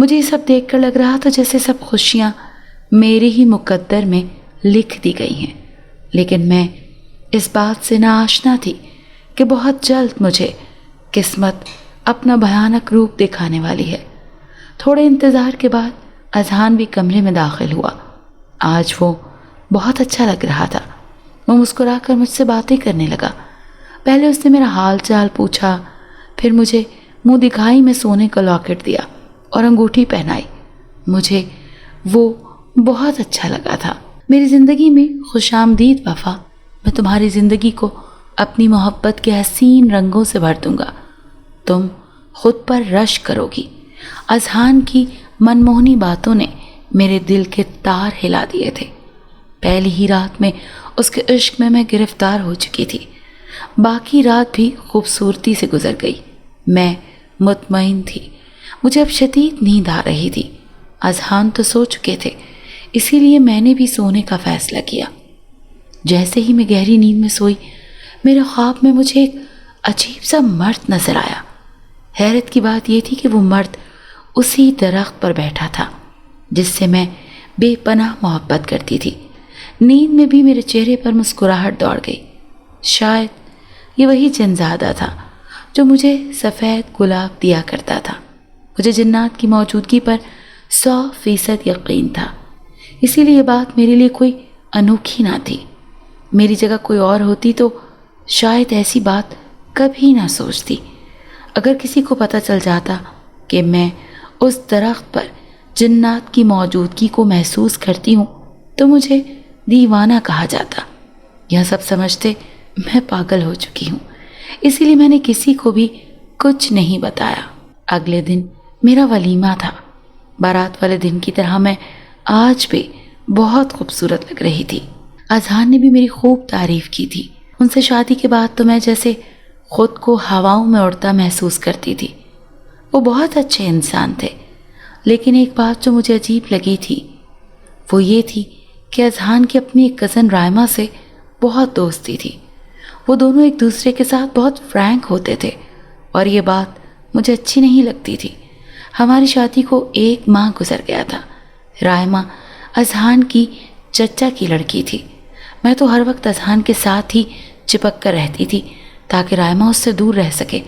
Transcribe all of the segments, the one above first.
مجھے یہ سب دیکھ کر لگ رہا تھا جیسے سب خوشیاں میرے ہی مقدر میں لکھ دی گئی ہیں، لیکن میں اس بات سے ناآشنا تھی کہ بہت جلد مجھے قسمت اپنا بھیانک روپ دکھانے والی ہے۔ تھوڑے انتظار کے بعد اذہان بھی کمرے میں داخل ہوا۔ آج وہ بہت اچھا لگ رہا تھا۔ وہ مسکرا کر مجھ سے باتیں کرنے لگا۔ پہلے اس نے میرا حال چال پوچھا، پھر مجھے منہ دکھائی میں سونے کا لاکٹ دیا اور انگوٹھی پہنائی۔ مجھے وہ بہت اچھا لگا تھا۔ میری زندگی میں خوش آمدید وفا، میں تمہاری زندگی کو اپنی محبت کے حسین رنگوں سے بھر دوں گا، تم خود پر رشک کرو گی۔ اذہان کی منموہنی باتوں نے میرے دل کے تار ہلا دیے تھے۔ پہلی ہی رات میں اس کے عشق میں گرفتار ہو چکی تھی۔ باقی رات بھی خوبصورتی سے گزر گئی۔ میں مطمئن تھی، مجھے اب شدید نیند آ رہی تھی۔ اذہان تو سو چکے تھے، اسی لیے میں نے بھی سونے کا فیصلہ کیا۔ جیسے ہی میں گہری نیند میں سوئی، میرے خواب میں مجھے ایک عجیب سا مرد نظر آیا۔ حیرت کی بات یہ تھی کہ وہ مرد اسی درخت پر بیٹھا تھا جس سے میں بے پناہ محبت کرتی تھی۔ نیند میں بھی میرے چہرے پر مسکراہٹ دوڑ گئی۔ شاید یہ وہی جنزادہ تھا جو مجھے سفید گلاب دیا کرتا تھا۔ مجھے جنات کی موجودگی پر 100% یقین تھا، اسی لیے یہ بات میرے لیے کوئی انوکھی نہ تھی۔ میری جگہ کوئی اور ہوتی تو شاید ایسی بات کبھی نہ سوچتی۔ اگر کسی کو پتہ چل جاتا کہ میں اس درخت پر جنات کی موجودگی کو محسوس کرتی ہوں تو مجھے دیوانہ کہا جاتا۔ یہ سب سمجھتے میں پاگل ہو چکی ہوں، اسی لیے میں نے کسی کو بھی کچھ نہیں بتایا۔ اگلے دن میرا ولیمہ تھا۔ بارات والے دن کی طرح میں آج بھی بہت خوبصورت لگ رہی تھی۔ اذہان نے بھی میری خوب تعریف کی تھی۔ ان سے شادی کے بعد تو میں جیسے خود کو ہواؤں میں اڑتا محسوس کرتی تھی۔ وہ بہت اچھے انسان تھے، لیکن ایک بات جو مجھے عجیب لگی تھی وہ یہ تھی کہ اذہان کی اپنی ایک کزن رائمہ سے بہت دوستی تھی۔ وہ دونوں ایک دوسرے کے ساتھ بہت فرینک ہوتے تھے اور یہ بات مجھے اچھی نہیں لگتی تھی۔ ہماری شادی کو 1 ماہ گزر گیا تھا۔ رائمہ اذہان کی چچا کی لڑکی تھی۔ میں تو ہر وقت اذہان کے ساتھ ہی چپک کر رہتی تھی تاکہ رائمہ اس سے دور رہ سکے۔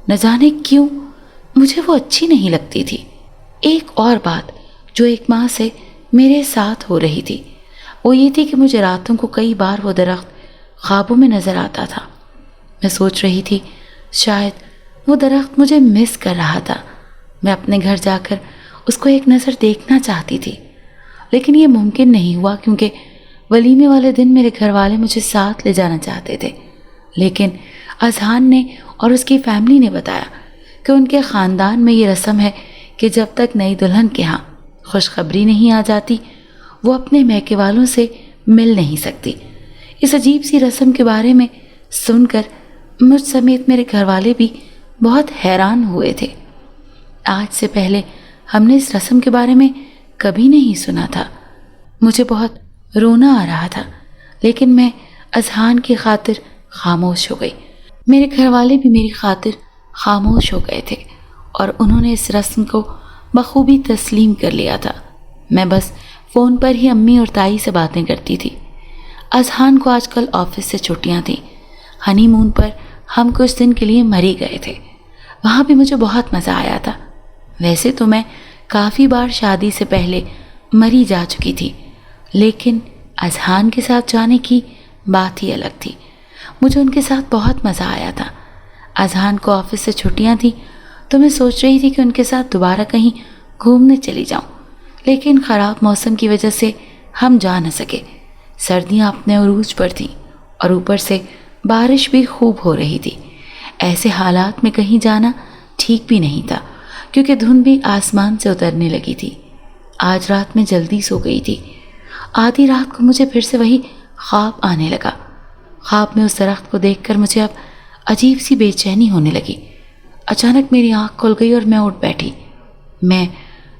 نہ جانے کیوں مجھے وہ اچھی نہیں لگتی تھی۔ ایک اور بات جو 1 ماہ سے میرے ساتھ ہو رہی تھی وہ یہ تھی کہ مجھے راتوں کو کئی بار وہ درخت خوابوں میں نظر آتا تھا۔ میں سوچ رہی تھی شاید وہ درخت مجھے مس کر رہا تھا۔ میں اپنے گھر جا کر اس کو ایک نظر دیکھنا چاہتی تھی، لیکن یہ ممکن نہیں ہوا کیونکہ ولیمے والے دن میرے گھر والے مجھے ساتھ لے جانا چاہتے تھے، لیکن اذہان نے اور اس کی فیملی نے بتایا کہ ان کے خاندان میں یہ رسم ہے کہ جب تک نئی دلہن کے ہاں خوشخبری نہیں آ جاتی وہ اپنے میکے والوں سے مل نہیں سکتی۔ اس عجیب سی رسم کے بارے میں سن کر مجھ سمیت میرے گھر والے بھی بہت حیران ہوئے تھے۔ آج سے پہلے ہم نے اس رسم کے بارے میں کبھی نہیں سنا تھا۔ مجھے بہت رونا آ رہا تھا، لیکن میں اذہان کی خاطر خاموش ہو گئی۔ میرے گھر والے بھی میری خاطر خاموش ہو گئے تھے اور انہوں نے اس رسم کو بخوبی تسلیم کر لیا تھا۔ میں بس فون پر ہی امی اور تائی سے باتیں کرتی تھی۔ اذہان کو آج کل آفس سے چھٹیاں تھیں۔ ہنی مون پر ہم کچھ دن کے لیے مری گئے تھے، وہاں بھی مجھے بہت مزہ آیا تھا۔ ویسے تو میں کافی بار شادی سے پہلے مری جا چکی تھی، لیکن اذہان کے ساتھ جانے کی بات ہی الگ تھی۔ مجھے ان کے ساتھ بہت مزہ آیا تھا۔ اذہان کو آفس سے چھٹیاں تھیں تو میں سوچ رہی تھی کہ ان کے ساتھ دوبارہ کہیں گھومنے چلی جاؤں، لیکن خراب موسم کی وجہ سے ہم جا نہ سکے۔ سردیاں اپنے عروج پر تھیں اور اوپر سے بارش بھی خوب ہو رہی تھی۔ ایسے حالات میں کہیں جانا ٹھیک بھی نہیں تھا کیونکہ دھند بھی آسمان سے اترنے لگی تھی۔ آج رات میں جلدی سو گئی تھی۔ آدھی رات کو مجھے پھر سے وہی خواب آنے لگا۔ خواب میں اس درخت کو دیکھ کر مجھے اب عجیب سی بے چینی ہونے لگی۔ اچانک میری آنکھ کھل گئی اور میں اٹھ بیٹھی۔ میں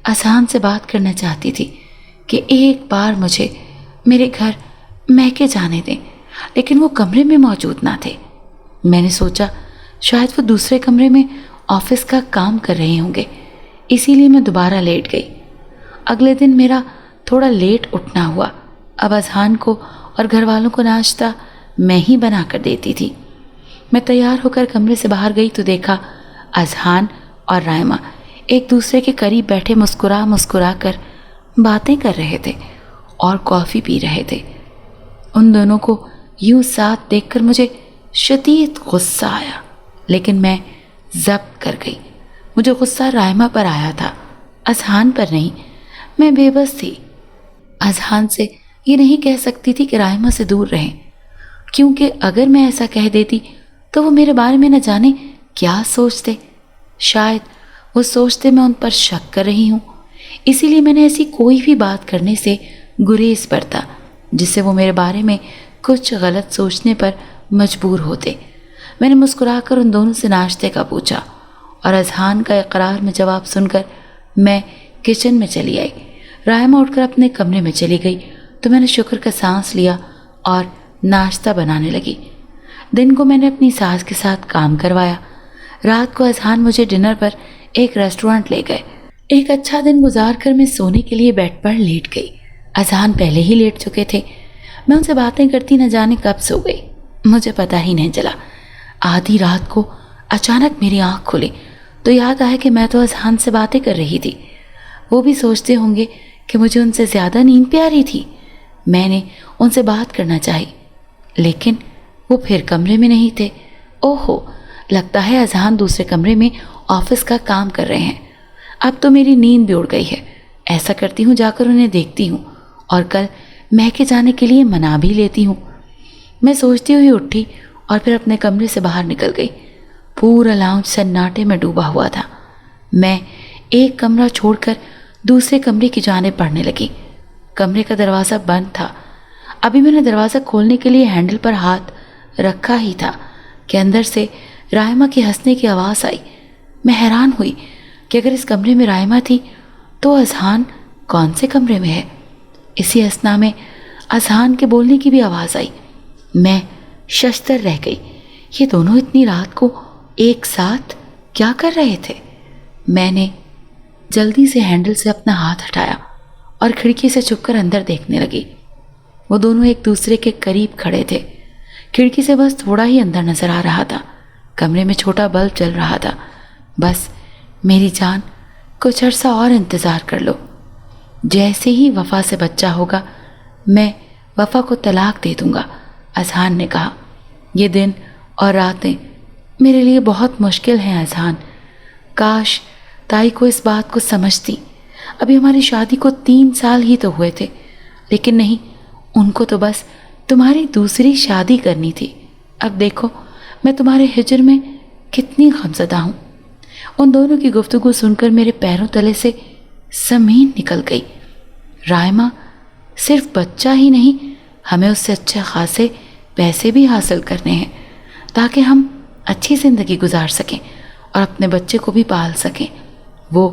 اذہان سے بات کرنا چاہتی تھی کہ ایک بار مجھے میرے گھر میکے جانے دیں، لیکن وہ کمرے میں موجود نہ تھے۔ میں نے سوچا شاید وہ دوسرے کمرے میں آفس کا کام کر رہے ہوں گے، اسی لیے میں دوبارہ لیٹ گئی۔ اگلے دن میرا تھوڑا لیٹ اٹھنا ہوا۔ اب اذہان کو اور گھر والوں کو ناشتہ میں ہی بنا کر دیتی تھی۔ میں تیار ہو کر کمرے سے باہر گئی تو دیکھا اذہان اور رائمہ ایک دوسرے کے قریب بیٹھے مسکرا مسکرا کر باتیں کر رہے تھے اور کافی پی رہے تھے۔ ان دونوں کو یوں ساتھ دیکھ کر مجھے شدید غصہ آیا، لیکن میں ضبط کر گئی۔ مجھے غصہ رائمہ پر آیا تھا، اذہان پر نہیں۔ میں بے بس تھی۔ اذہان سے یہ نہیں کہہ سکتی تھی کہ رائمہ سے دور رہیں، کیونکہ اگر میں ایسا کہہ دیتی تو وہ میرے بارے میں نہ جانے کیا سوچتے۔ شاید وہ سوچتے میں ان پر شک کر رہی ہوں، اسی لیے میں نے ایسی کوئی بھی بات کرنے سے گریز برتا جس سے وہ میرے بارے میں کچھ غلط سوچنے پر مجبور ہوتے۔ میں نے مسکرا کر ان دونوں سے ناشتے کا پوچھا اور اذہان کا اقرار میں جواب سن کر میں کچن میں چلی آئی۔ رائمہ اٹھ کر اپنے کمرے میں چلی گئی تو میں نے شکر کا سانس لیا اور ناشتہ بنانے لگی۔ دن کو میں نے اپنی ساس کے ساتھ کام کروایا۔ رات کو اذہان مجھے ڈنر پر ایک ریسٹورنٹ لے گئے۔ ایک اچھا دن گزار کر میں سونے کے لیے بیڈ پر لیٹ گئی۔ اذہان پہلے ہی لیٹ چکے تھے۔ میں ان سے باتیں کرتی نہ جانے کب سو گئی، مجھے پتہ ہی نہیں چلا۔ آدھی رات کو اچانک میری آنکھ کھلی تو یاد آیا کہ میں تو اذہان سے باتیں کر رہی تھی۔ وہ بھی سوچتے ہوں گے کہ مجھے ان سے زیادہ نیند پیاری تھی۔ میں نے ان سے بات کرنا چاہی، لیکن وہ پھر کمرے میں نہیں تھے۔ اوہو، لگتا ہے اذہان دوسرے کمرے میں آفس کا کام کر رہے ہیں۔ اب تو میری نیند بھی اڑ گئی ہے۔ ایسا کرتی ہوں، جا کر انہیں دیکھتی ہوں اور کل میکے جانے کے لیے منا بھی لیتی ہوں۔ میں سوچتی ہوئی اٹھی اور پھر اپنے کمرے سے باہر نکل گئی۔ پورا لاؤنج سناٹے میں ڈوبا ہوا تھا۔ میں ایک کمرہ چھوڑ کر دوسرے کمرے کی جانب بڑھنے لگی۔ کمرے کا دروازہ بند تھا۔ ابھی میں نے دروازہ کھولنے کے لیے ہینڈل پر ہاتھ رکھا ہی تھا کہ اندر سے رائمہ کی ہنسنے کی آواز آئی۔ میں حیران ہوئی کہ اگر اس کمرے میں رائمہ تھی تو اذہان کون سے کمرے میں ہے؟ اسی اثنا میں اذہان کے بولنے کی بھی آواز آئی۔ میں ششدر رہ گئی۔ یہ دونوں اتنی رات کو ایک ساتھ کیا کر رہے تھے؟ میں نے جلدی سے ہینڈل سے اپنا ہاتھ ہٹایا اور کھڑکی سے چھپ کر اندر دیکھنے لگی۔ وہ دونوں ایک دوسرے کے قریب کھڑے تھے۔ کھڑکی سے بس تھوڑا ہی اندر نظر آ رہا تھا۔ کمرے میں چھوٹا بلب جل رہا تھا۔ بس میری جان، کچھ عرصہ اور انتظار کر لو۔ جیسے ہی وفا سے بچہ ہوگا میں وفا کو طلاق دے دوں گا، اذہان نے کہا۔ یہ دن اور راتیں میرے لیے بہت مشکل ہیں اذہان۔ کاش تائی کو اس بات کو سمجھتی۔ ابھی ہماری شادی کو 3 سال ہی تو ہوئے تھے، لیکن نہیں، ان کو تو بس تمہاری دوسری شادی کرنی تھی۔ اب دیکھو میں تمہارے ہجر میں کتنی غمزدہ ہوں۔ ان دونوں کی گفتگو سن کر میرے پیروں تلے سے زمین نکل گئی۔ رائمہ صرف بچہ ہی نہیں، ہمیں اس سے اچھے خاصے پیسے بھی حاصل کرنے ہیں تاکہ ہم اچھی زندگی گزار سکیں اور اپنے بچے کو بھی پال سکیں۔ وہ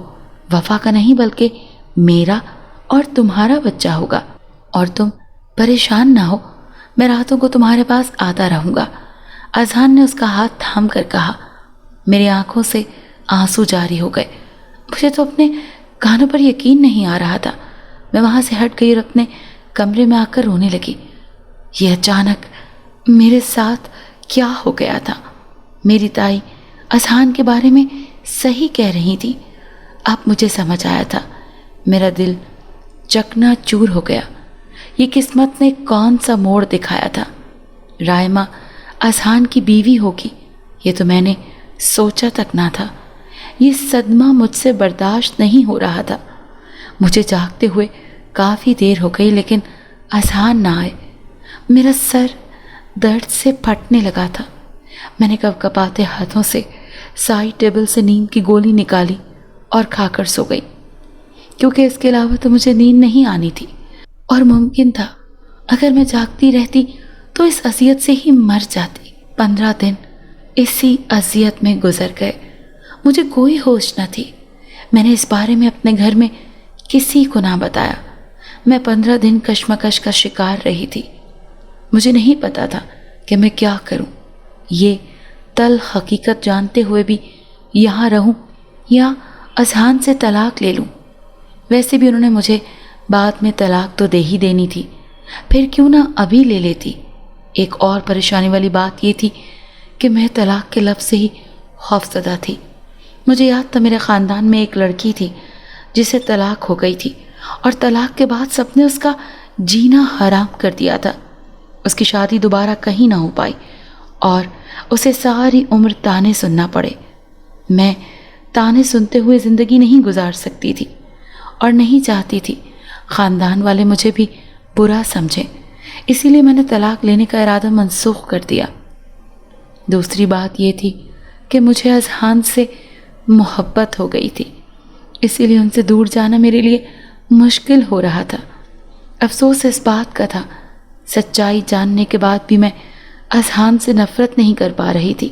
وفا کا نہیں بلکہ میرا اور تمہارا بچہ ہوگا، اور تم پریشان نہ ہو، میں راتوں کو تمہارے پاس آتا رہوں گا۔ اذہان نے اس کا ہاتھ تھام کر کہا۔ میری آنکھوں سے آنسو جاری ہو گئے۔ مجھے تو اپنے کانوں پر یقین نہیں آ رہا تھا۔ میں وہاں سے ہٹ گئی اور اپنے کمرے میں آ کر رونے لگی۔ یہ اچانک میرے ساتھ کیا ہو گیا تھا؟ میری تائی اذہان کے بارے میں صحیح کہہ رہی تھی۔ اب مجھے سمجھ آیا تھا۔ میرا دل چکنا چور ہو گیا۔ یہ قسمت نے کون سا موڑ دکھایا تھا؟ رائمہ اذہان کی بیوی ہوگی، یہ تو میں نے سوچا تک نہ تھا۔ یہ صدمہ مجھ سے برداشت نہیں ہو رہا تھا۔ مجھے جاگتے ہوئے کافی دیر ہو گئی لیکن اذہان نہ آئے۔ میرا سر درد سے پھٹنے لگا تھا۔ میں نے کپکپاتے ہاتھوں سے سائڈ ٹیبل سے نیند کی گولی نکالی اور کھا کر سو گئی، کیونکہ اس کے علاوہ تو مجھے نیند نہیں آنی تھی، اور ممکن تھا اگر میں جاگتی رہتی تو اس اذیت سے ہی مر جاتی۔ 15 دن اسی اذیت میں گزر گئے۔ مجھے کوئی ہوش نہ تھی۔ میں نے اس بارے میں اپنے گھر میں کسی کو نہ بتایا۔ میں 15 دن کشمکش کا شکار رہی تھی۔ مجھے نہیں پتا تھا کہ میں کیا کروں۔ یہ تلخ حقیقت جانتے ہوئے بھی یہاں رہوں یا اذہان سے طلاق لے لوں؟ ویسے بھی انہوں نے مجھے بعد میں طلاق تو دے ہی دینی تھی، پھر کیوں نہ ابھی لے لیتی۔ ایک اور پریشانی والی بات یہ تھی کہ میں طلاق کے لفظ سے ہی خوفزدہ تھی۔ مجھے یاد تھا میرے خاندان میں ایک لڑکی تھی جسے طلاق ہو گئی تھی، اور طلاق کے بعد سب نے اس کا جینا حرام کر دیا تھا۔ اس کی شادی دوبارہ کہیں نہ ہو پائی اور اسے ساری عمر تانے سننا پڑے۔ میں تانے سنتے ہوئے زندگی نہیں گزار سکتی تھی اور نہیں چاہتی تھی خاندان والے مجھے بھی برا سمجھیں، اسی لیے میں نے طلاق لینے کا ارادہ منسوخ کر دیا۔ دوسری بات یہ تھی کہ مجھے اذہان سے محبت ہو گئی تھی، اسی لیے ان سے دور جانا میرے لیے مشکل ہو رہا تھا۔ افسوس اس بات کا تھا، سچائی جاننے کے بعد بھی میں اذہان سے نفرت نہیں کر پا رہی تھی۔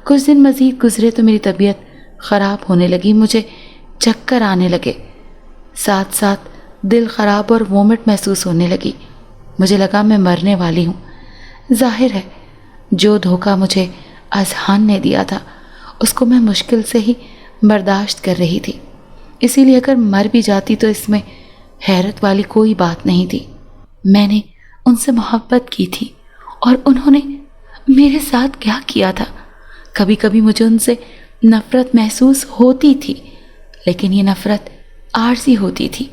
کچھ دن مزید گزرے تو میری طبیعت خراب ہونے لگی، مجھے چکر آنے لگے، ساتھ ساتھ دل خراب اور وومٹ محسوس ہونے لگی۔ مجھے لگا میں مرنے والی ہوں۔ ظاہر ہے جو دھوکہ مجھے اذہان نے دیا تھا اس کو میں مشکل سے ہی برداشت کر رہی تھی، اسی لیے اگر مر بھی جاتی تو اس میں حیرت والی کوئی بات نہیں تھی۔ میں نے ان سے محبت کی تھی اور انہوں نے میرے ساتھ کیا کیا تھا۔ کبھی کبھی مجھے ان سے نفرت محسوس ہوتی تھی، لیکن یہ نفرت عارضی ہوتی تھی،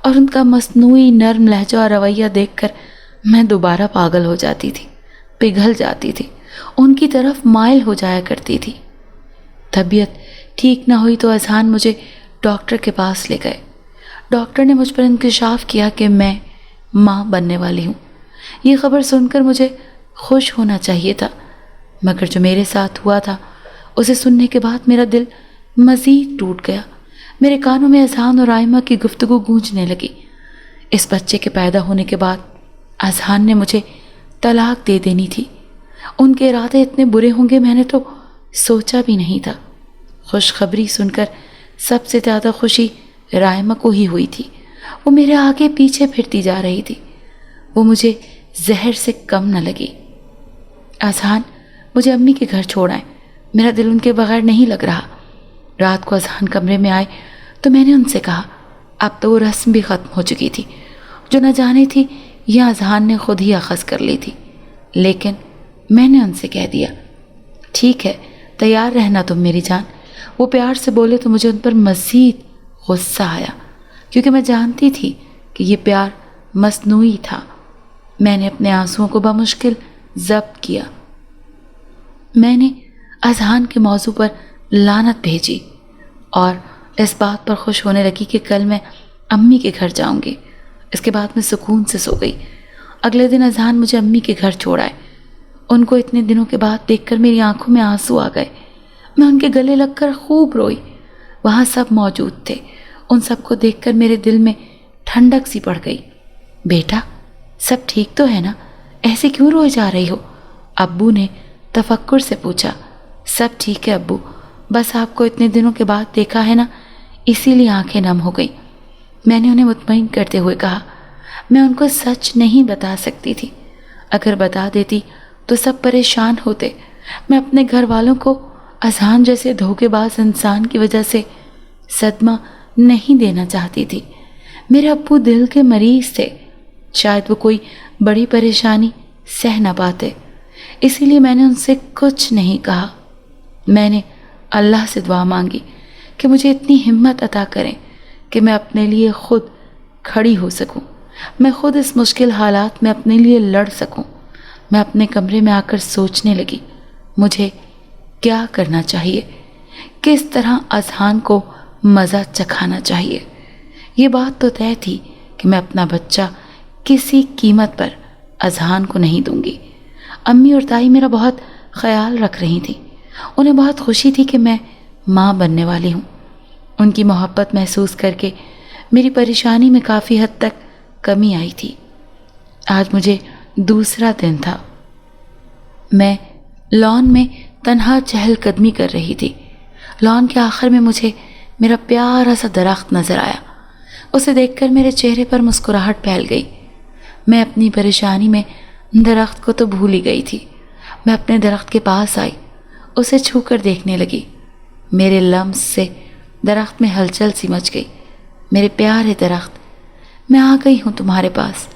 اور ان کا مصنوعی نرم لہجہ اور رویہ دیکھ کر میں دوبارہ پاگل ہو جاتی تھی، پگھل جاتی تھی، ان کی طرف مائل ہو جایا کرتی تھی۔ طبیعت ٹھیک نہ ہوئی تو اذہان مجھے ڈاکٹر کے پاس لے گئے۔ ڈاکٹر نے مجھ پر انکشاف کیا کہ میں ماں بننے والی ہوں۔ یہ خبر سن کر مجھے خوش ہونا چاہیے تھا، مگر جو میرے ساتھ ہوا تھا اسے سننے کے بعد میرا دل مزید ٹوٹ گیا۔ میرے کانوں میں اذہان اور آئمہ کی گفتگو گونجنے لگی۔ اس بچے کے پیدا ہونے کے بعد اذہان نے مجھے طلاق دے دینی تھی۔ ان کے ارادے اتنے برے ہوں گے میں نے تو سوچا بھی نہیں تھا۔ خوشخبری سن کر سب سے زیادہ خوشی رائمہ کو ہی ہوئی تھی۔ وہ میرے آگے پیچھے پھرتی جا رہی تھی، وہ مجھے زہر سے کم نہ لگی۔ اذہان مجھے امی کے گھر چھوڑ آئے، میرا دل ان کے بغیر نہیں لگ رہا۔ رات کو اذہان کمرے میں آئے تو میں نے ان سے کہا، اب تو وہ رسم بھی ختم ہو چکی تھی جو نہ جانی تھی یا اذہان نے خود ہی اخذ کر لی تھی، لیکن میں نے ان سے کہہ دیا، ٹھیک ہے تیار رہنا تم میری جان۔ وہ پیار سے بولے تو مجھے ان پر مزید غصہ آیا، کیونکہ میں جانتی تھی کہ یہ پیار مصنوعی تھا۔ میں نے اپنے آنسوؤں کو بمشکل ضبط کیا۔ میں نے اذہان کے موضوع پر لعنت بھیجی اور اس بات پر خوش ہونے لگی کہ کل میں امی کے گھر جاؤں گی۔ اس کے بعد میں سکون سے سو گئی۔ اگلے دن اذہان مجھے امی کے گھر چھوڑ آئے۔ ان کو اتنے دنوں کے بعد دیکھ کر میری آنکھوں میں آنسو آ گئے۔ میں ان کے گلے لگ کر خوب روئی۔ وہاں سب موجود تھے، ان سب کو دیکھ کر میرے دل میں ٹھنڈک سی پڑ گئی۔ بیٹا سب ٹھیک تو ہے نا؟ ایسے کیوں روئے جا رہی ہو؟ ابو نے تفکر سے پوچھا۔ سب ٹھیک ہے ابو، بس آپ کو اتنے دنوں کے بعد دیکھا ہے نا، اسی لیے آنکھیں نم ہو گئی۔ میں نے انہیں مطمئن کرتے ہوئے کہا، میں ان کو سچ نہیں بتا سکتی تھی، اگر بتا دیتی تو سب پریشان ہوتے۔ میں اپنے گھر والوں کو اذہان جیسے دھوکے باز انسان کی وجہ سے صدمہ نہیں دینا چاہتی تھی۔ میرے ابو دل کے مریض تھے، شاید وہ کوئی بڑی پریشانی سہ نہ پاتے، اسی لیے میں نے ان سے کچھ نہیں کہا۔ میں نے اللہ سے دعا مانگی کہ مجھے اتنی ہمت عطا کریں کہ میں اپنے لیے خود کھڑی ہو سکوں، میں خود اس مشکل حالات میں اپنے لیے لڑ سکوں۔ میں اپنے کمرے میں آ کر سوچنے لگی، مجھے کیا کرنا چاہیے، کس طرح اذہان کو مزہ چکھانا چاہیے۔ یہ بات تو طے تھی کہ میں اپنا بچہ کسی قیمت پر اذہان کو نہیں دوں گی۔ امی اور تائی میرا بہت خیال رکھ رہی تھیں، انہیں بہت خوشی تھی کہ میں ماں بننے والی ہوں۔ ان کی محبت محسوس کر کے میری پریشانی میں کافی حد تک کمی آئی تھی۔ آج مجھے دوسرا دن تھا۔ میں لان میں تنہا چہل قدمی کر رہی تھی۔ لان کے آخر میں مجھے میرا پیارا سا درخت نظر آیا۔ اسے دیکھ کر میرے چہرے پر مسکراہٹ پھیل گئی۔ میں اپنی پریشانی میں درخت کو تو بھول ہی گئی تھی۔ میں اپنے درخت کے پاس آئی، اسے چھو کر دیکھنے لگی۔ میرے لمس سے درخت میں ہلچل سی مچ گئی۔ میرے پیارے درخت، میں آ گئی ہوں تمہارے پاس۔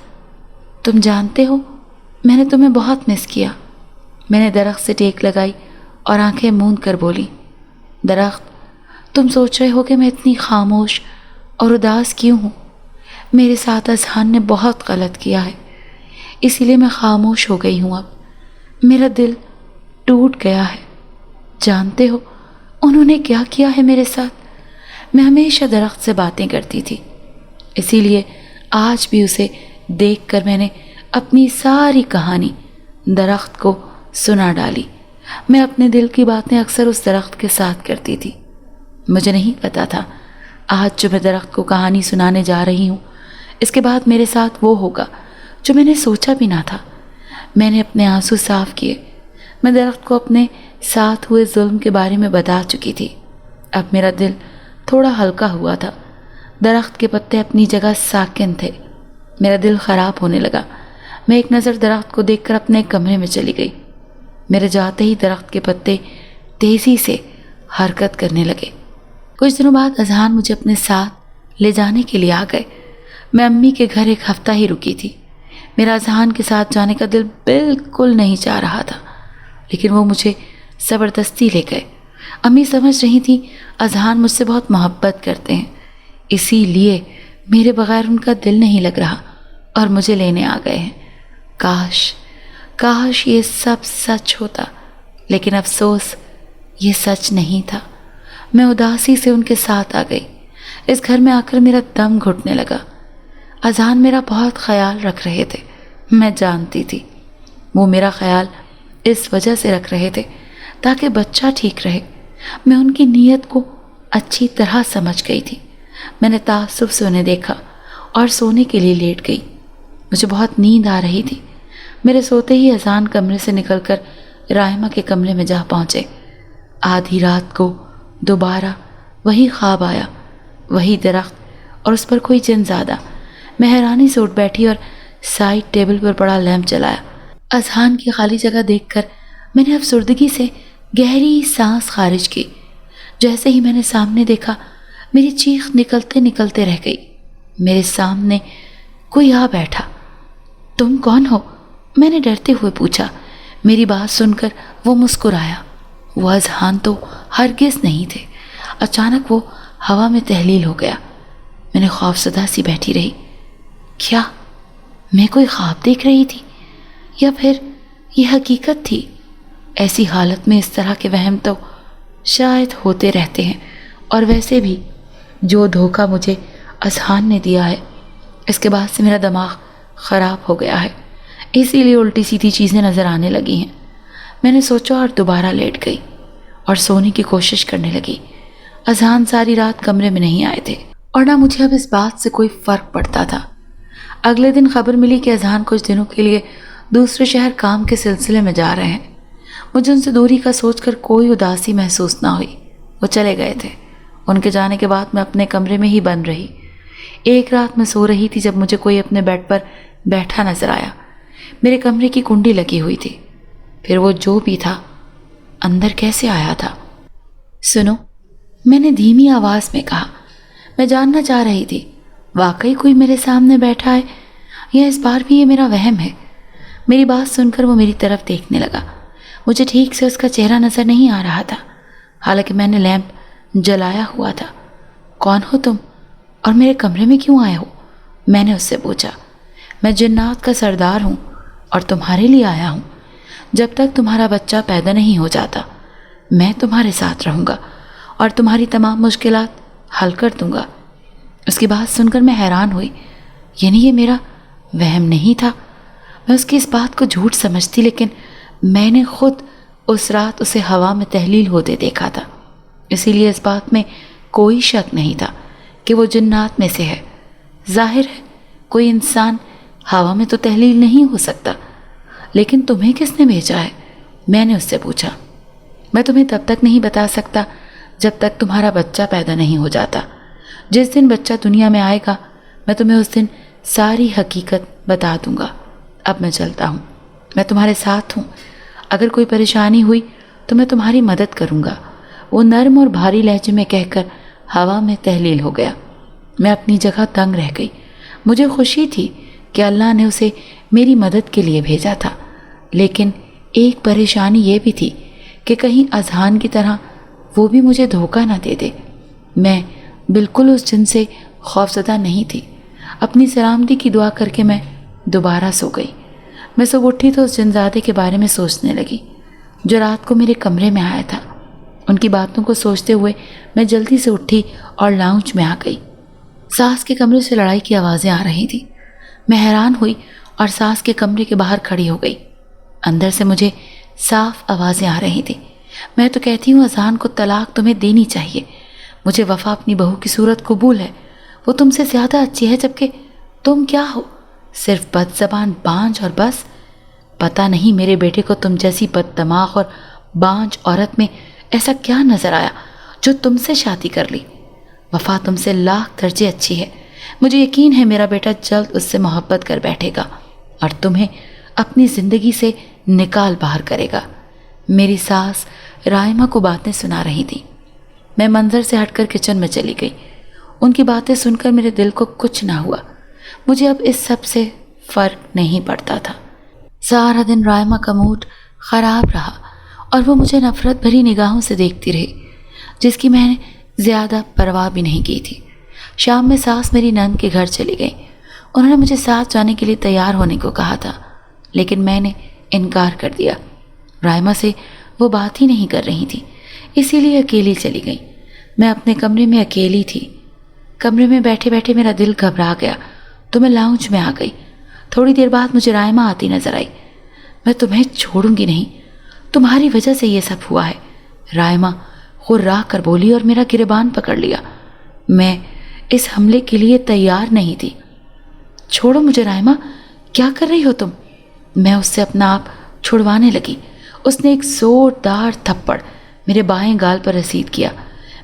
تم جانتے ہو میں نے تمہیں بہت مس کیا۔ میں نے درخت سے ٹیک لگائی اور آنکھیں موند کر بولی، درخت، تم سوچ رہے ہو کہ میں اتنی خاموش اور اداس کیوں ہوں؟ میرے ساتھ اذہان نے بہت غلط کیا ہے، اسی لیے میں خاموش ہو گئی ہوں۔ اب میرا دل ٹوٹ گیا ہے۔ جانتے ہو انہوں نے کیا کیا ہے میرے ساتھ؟ میں ہمیشہ درخت سے باتیں کرتی تھی، اسی لیے آج بھی اسے دیکھ کر میں نے اپنی ساری کہانی درخت کو سنا ڈالی۔ میں اپنے دل کی باتیں اکثر اس درخت کے ساتھ کرتی تھی۔ مجھے نہیں پتا تھا آج جو میں درخت کو کہانی سنانے جا رہی ہوں، اس کے بعد میرے ساتھ وہ ہوگا جو میں نے سوچا بھی نہ تھا۔ میں نے اپنے آنسو صاف کیے۔ میں درخت کو اپنے ساتھ ہوئے ظلم کے بارے میں بتا چکی تھی۔ اب میرا دل تھوڑا ہلکا ہوا تھا۔ درخت کے پتے اپنی جگہ ساکن تھے۔ میرا دل خراب ہونے لگا۔ میں ایک نظر درخت کو دیکھ کر اپنے کمرے میں چلی گئی۔ میرے جاتے ہی درخت کے پتے تیزی سے حرکت کرنے لگے۔ کچھ دنوں بعد اذہان مجھے اپنے ساتھ لے جانے کے لیے آ گئے۔ میں امی کے گھر ایک ہفتہ ہی رکی تھی۔ میرا اذہان کے ساتھ جانے کا دل بالکل نہیں چاہ رہا تھا، لیکن وہ مجھے زبردستی لے گئے۔ امی سمجھ رہی تھی اذہان مجھ سے بہت محبت کرتے ہیں، اسی لیے میرے بغیر ان کا دل نہیں لگ رہا اور مجھے لینے آ گئے ہیں۔ کاش یہ سب سچ ہوتا، لیکن افسوس یہ سچ نہیں تھا۔ میں اداسی سے ان کے ساتھ آ گئی۔ اس گھر میں آ کر میرا دم گھٹنے لگا۔ اذہان میرا بہت خیال رکھ رہے تھے، میں جانتی تھی۔ وہ میرا خیال اس وجہ سے رکھ رہے تھے تاکہ بچہ ٹھیک رہے۔ میں ان کی نیت کو اچھی طرح سمجھ گئی تھی۔ میں نے تعصب سے انہیں دیکھا اور سونے کے لیے لیٹ گئی۔ مجھے بہت نیند آ رہی تھی۔ میرے سوتے ہی اذہان کمرے سے نکل کر رائمہ کے کمرے میں جا پہنچے۔ آدھی رات کو دوبارہ وہی خواب آیا، وہی درخت اور اس پر کوئی جن زادہ۔ میں حیرانی سے اٹھ بیٹھی اور سائڈ ٹیبل پر پڑا لیمپ جلایا۔ اذہان کی خالی جگہ دیکھ کر میں نے افسردگی سے گہری سانس خارج کی۔ جیسے ہی میں نے سامنے دیکھا، میری چیخ نکلتے نکلتے رہ گئی۔ میرے سامنے کوئی آ بیٹھا۔ تم کون ہو؟ میں نے ڈرتے ہوئے پوچھا۔ میری بات سن کر وہ مسکرایا۔ وہ اذہان تو ہرگز نہیں تھے۔ اچانک وہ ہوا میں تحلیل ہو گیا۔ میں نے خوفزدہ سی بیٹھی رہی۔ کیا میں کوئی خواب دیکھ رہی تھی یا پھر یہ حقیقت تھی؟ ایسی حالت میں اس طرح کے وہم تو شاید ہوتے رہتے ہیں، اور ویسے بھی جو دھوکہ مجھے اذہان نے دیا ہے، اس کے بعد سے میرا دماغ خراب ہو گیا ہے، اسی لیے الٹی سیدھی چیزیں نظر آنے لگی ہیں۔ میں نے سوچا اور دوبارہ لیٹ گئی اور سونے کی کوشش کرنے لگی۔ اذہان ساری رات کمرے میں نہیں آئے تھے اور نہ مجھے اب اس بات سے کوئی فرق پڑتا تھا۔ اگلے دن خبر ملی کہ اذہان کچھ دنوں کے لیے دوسرے شہر کام کے سلسلے میں جا رہے ہیں۔ مجھے ان سے دوری کا سوچ کر کوئی اداسی محسوس نہ ہوئی۔ وہ چلے گئے تھے۔ ان کے جانے کے بعد میں اپنے کمرے میں ہی بند رہی۔ ایک رات میں سو رہی تھی جب مجھے کوئی اپنے بیڈ پر بیٹھا نظر آیا۔ میرے کمرے کی کنڈی لگی ہوئی تھی۔ پھر وہ جو بھی تھا اندر کیسے آیا تھا؟ سنو، میں نے دھیمی آواز میں کہا۔ میں جاننا چاہ رہی تھی واقعی کوئی میرے سامنے بیٹھا ہے یا اس بار بھی یہ میرا وہم ہے۔ میری بات سن کر وہ میری طرف دیکھنے لگا۔ مجھے ٹھیک سے اس کا چہرہ نظر نہیں آ رہا تھا، حالانکہ میں نے لیمپ جلایا ہوا تھا۔ کون ہو تم اور میرے کمرے میں کیوں آئے ہو؟ میں نے اس سے پوچھا۔ میں جنات کا سردار ہوں اور تمہارے لیے آیا ہوں۔ جب تک تمہارا بچہ پیدا نہیں ہو جاتا میں تمہارے ساتھ رہوں گا اور تمہاری تمام مشکلات حل کر دوں گا۔ اس کی بات سن کر میں حیران ہوئی۔ یعنی یہ میرا وہم نہیں تھا؟ میں اس کی اس بات کو جھوٹ سمجھتی، لیکن میں نے خود اس رات اسے ہوا میں تحلیل ہوتے دیکھا تھا، اسی لیے اس بات میں کوئی شک نہیں تھا کہ وہ جنات میں سے ہے۔ ظاہر ہے کوئی انسان ہوا میں تو تحلیل نہیں ہو سکتا۔ لیکن تمہیں کس نے بھیجا ہے؟ میں نے اس سے پوچھا۔ میں تمہیں تب تک نہیں بتا سکتا جب تک تمہارا بچہ پیدا نہیں ہو جاتا۔ جس دن بچہ دنیا میں آئے گا میں تمہیں اس دن ساری حقیقت بتا دوں گا۔ اب میں چلتا ہوں، میں تمہارے ساتھ ہوں۔ اگر کوئی پریشانی ہوئی تو میں تمہاری مدد کروں گا، وہ نرم اور بھاری لہجے میں کہہ کر ہوا میں تحلیل ہو گیا۔ میں اپنی جگہ دنگ رہ گئی۔ مجھے خوشی تھی کہ اللہ نے اسے میری مدد کے لیے بھیجا تھا، لیکن ایک پریشانی یہ بھی تھی کہ کہیں اذہان کی طرح وہ بھی مجھے دھوکہ نہ دے دے۔ میں بالکل اس جن سے خوفزدہ نہیں تھی۔ اپنی سلامتی کی دعا کر کے میں دوبارہ سو گئی۔ میں صبح اٹھی تو اس جنزادے کے بارے میں سوچنے لگی جو رات کو میرے کمرے میں آیا تھا۔ ان کی باتوں کو سوچتے ہوئے میں جلدی سے اٹھی اور لاؤنج میں آ گئی۔ ساس کے کمرے سے لڑائی کی آوازیں آ رہی تھیں۔ میں حیران ہوئی اور ساس کے کمرے کے باہر کھڑی ہو گئی۔ اندر سے مجھے صاف آوازیں آ رہی تھیں۔ میں تو کہتی ہوں اذان کو طلاق تمہیں دینی چاہیے۔ مجھے وفا اپنی بہو کی صورت قبول ہے، وہ تم سے زیادہ اچھی ہے، جبکہ تم کیا ہو؟ صرف بد زبان بانجھ اور بس۔ پتہ نہیں میرے بیٹے کو تم جیسی بد دماغ اور بانجھ عورت میں ایسا کیا نظر آیا جو تم سے شادی کر لی۔ وفا تم سے لاکھ درجے اچھی ہے۔ مجھے یقین ہے میرا بیٹا جلد اس سے محبت کر بیٹھے گا اور تمہیں اپنی زندگی سے نکال باہر کرے گا۔ میری ساس رائمہ کو باتیں سنا رہی تھی۔ میں منظر سے ہٹ کر کچن میں چلی گئی۔ ان کی باتیں سن کر میرے دل کو کچھ نہ ہوا۔ مجھے اب اس سب سے فرق نہیں پڑتا تھا۔ سارا دن رائمہ کا موڈ خراب رہا اور وہ مجھے نفرت بھری نگاہوں سے دیکھتی رہی، جس کی میں نے زیادہ پرواہ بھی نہیں کی تھی۔ شام میں ساس میری نند کے گھر چلی گئی۔ انہوں نے مجھے ساتھ جانے کے لیے تیار ہونے کو کہا تھا، لیکن میں نے انکار کر دیا۔ رائمہ سے وہ بات ہی نہیں کر رہی تھی، اسی لیے اکیلی چلی گئی۔ میں اپنے کمرے میں اکیلی تھی۔ کمرے میں بیٹھے بیٹھے میرا دل گھبرا گیا تو میں لاؤنج میں آ گئی۔ تھوڑی دیر بعد مجھے رائمہ آتی نظر آئی۔ میں تمہیں چھوڑوں گی نہیں، تمہاری وجہ سے یہ سب ہوا ہے، رائمہ خرا کر بولی اور میرا گریبان پکڑ لیا۔ میں اس حملے کے لیے تیار نہیں تھی۔ چھوڑو مجھے رائمہ، کیا کر رہی ہو تم؟ میں اس سے اپنا آپ چھڑوانے لگی۔ اس نے ایک زوردار تھپڑ میرے بائیں گال پر رسید کیا۔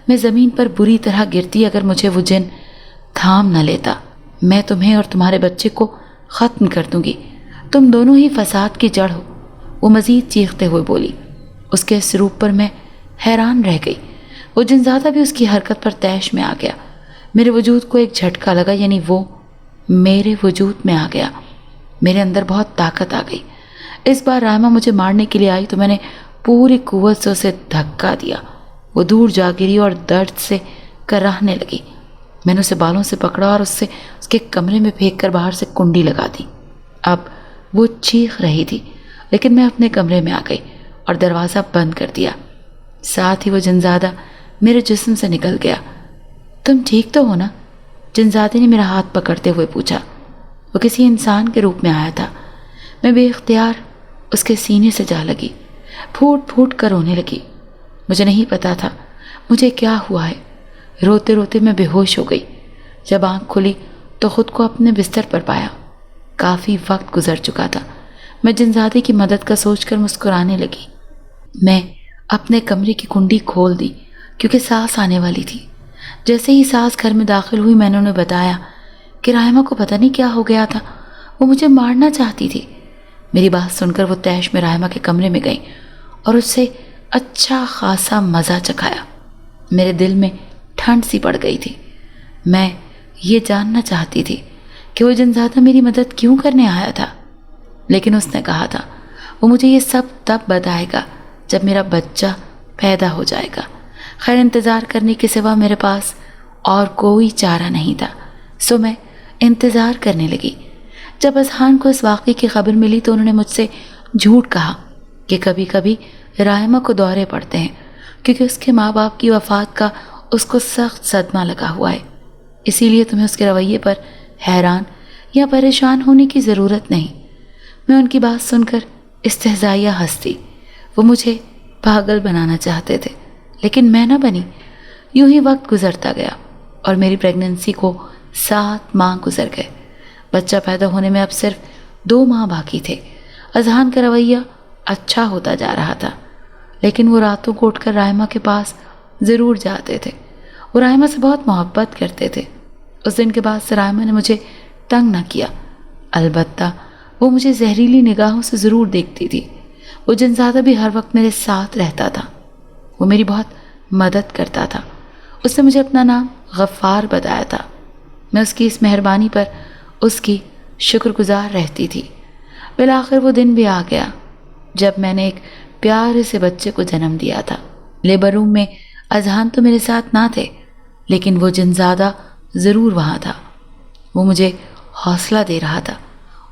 میں زمین پر بری طرح گرتی اگر مجھے وہ جن تھام نہ لیتا۔ میں تمہیں اور تمہارے بچے کو ختم کر دوں گی، تم دونوں ہی فساد کی جڑ ہو، وہ مزید چیختے ہوئے بولی۔ اس کے اس روپ پر میں حیران رہ گئی۔ وہ جنزادہ بھی اس کی حرکت پر طیش میں آ گیا۔ میرے وجود کو ایک جھٹکا لگا، یعنی وہ میرے وجود میں آ گیا۔ میرے اندر بہت طاقت آ گئی۔ اس بار رائمہ مجھے مارنے کے لیے آئی تو میں نے پوری قوت سے اسے دھکا دیا۔ وہ دور جا گری اور درد سے کراہنے لگی۔ میں نے اسے بالوں سے پکڑا اور اس کے کمرے میں پھینک کر باہر سے کنڈی لگا دی۔ اب وہ چیخ رہی تھی، لیکن میں اپنے کمرے میں آ گئی اور دروازہ بند کر دیا۔ ساتھ ہی وہ جنزادہ میرے جسم سے نکل گیا۔ تم ٹھیک تو ہو نا؟ جنزادے نے میرا ہاتھ پکڑتے ہوئے پوچھا۔ وہ کسی انسان کے روپ میں آیا تھا۔ میں بے اختیار اس کے سینے سے جا لگی، پھوٹ پھوٹ کر رونے لگی۔ مجھے نہیں پتا تھا مجھے کیا ہوا ہے۔ روتے روتے میں بے ہوش ہو گئی۔ جب آنکھ کھلی تو خود کو اپنے بستر پر پایا۔ کافی وقت گزر چکا تھا۔ میں جنزادے کی مدد کا سوچ کر مسکرانے لگی۔ میں اپنے کمرے کی کنڈی کھول دی کیونکہ ساس آنے والی تھی۔ جیسے ہی ساس گھر میں داخل ہوئی میں نے انہیں بتایا کہ رائمہ کو پتہ نہیں کیا ہو گیا تھا، وہ مجھے مارنا چاہتی تھی۔ میری بات سن کر وہ طیش میں رائمہ کے کمرے میں گئی اور اس سے اچھا خاصا مزہ چکھایا۔ میرے دل میں ٹھنڈ سی پڑ گئی تھی۔ میں یہ جاننا چاہتی تھی کہ وہ جنزادہ میری مدد کیوں کرنے آیا تھا، لیکن اس نے کہا تھا وہ مجھے یہ سب تب بتائے گا جب میرا بچہ پیدا ہو جائے گا۔ خیر انتظار کرنے کے سوا میرے پاس اور کوئی چارہ نہیں تھا، سو میں انتظار کرنے لگی۔ جب اذہان کو اس واقعے کی خبر ملی تو انہوں نے مجھ سے جھوٹ کہا کہ کبھی کبھی رائمہ کو دورے پڑتے ہیں کیونکہ اس کے ماں باپ کی وفات کا اس کو سخت صدمہ لگا ہوا ہے، اسی لیے تمہیں اس کے رویے پر حیران یا پریشان ہونے کی ضرورت نہیں۔ میں ان کی بات سن کر استہزائیہ ہنستی۔ وہ مجھے پاگل بنانا چاہتے تھے، لیکن میں نہ بنی۔ یوں ہی وقت گزرتا گیا اور میری پریگننسی کو 7 ماہ گزر گئے۔ بچہ پیدا ہونے میں اب صرف 2 ماہ باقی تھے۔ اذہان کا رویہ اچھا ہوتا جا رہا تھا، لیکن وہ راتوں کو اٹھ کر رائمہ کے پاس ضرور جاتے تھے۔ وہ رائمہ سے بہت محبت کرتے تھے۔ اس دن کے بعد سے رائمہ نے مجھے تنگ نہ کیا، البتہ وہ مجھے زہریلی نگاہوں سے ضرور دیکھتی تھی۔ وہ جنزادہ بھی ہر وقت میرے ساتھ رہتا تھا۔ وہ میری بہت مدد کرتا تھا۔ اس نے مجھے اپنا نام غفار بتایا تھا۔ میں اس کی اس مہربانی پر اس کی شکر گزار رہتی تھی۔ بالآخر وہ دن بھی آ گیا جب میں نے ایک پیارے سے بچے کو جنم دیا تھا۔ لیبر روم میں اذہان تو میرے ساتھ نہ تھے، لیکن وہ جنزادہ ضرور وہاں تھا۔ وہ مجھے حوصلہ دے رہا تھا۔